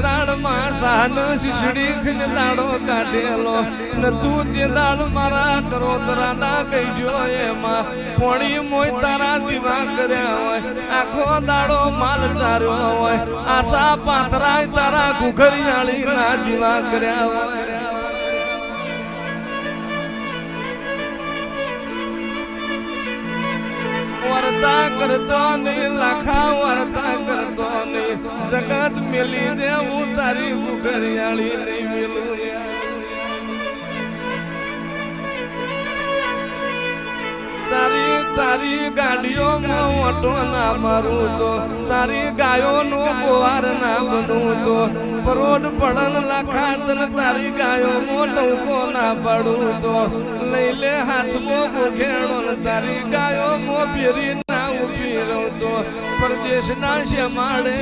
દાળ માં સાન શીશડી ખને દાડો કાઢેલો ને તું તે દાળ મારા કરોતરા ના કહીજો એમાં પોણી મોય તારા દીવા કર્યા હોય આખો દાડો માલ ચાર્યો હોય આશા પાથરાય તારા ઘુઘરિયાળી ના દીવા કર્યા હોય वर्ता करतो नहीं लाखा वर्ता करतो नहीं जगत मिली दे उतारी घुघरियाળી नहीं मिलू तारी तारी गाड़ियों में ऑटो ना मारू तो तारी गायों नो गोवार ना बनू तो परोड पड़न लखातन तारी गायों मो लौको ना पड़ू तो लई ले हाथ मो खेड़ो तारी गायों मो फेरी ना उभी रहो तो परदेश ना श्यामाड़े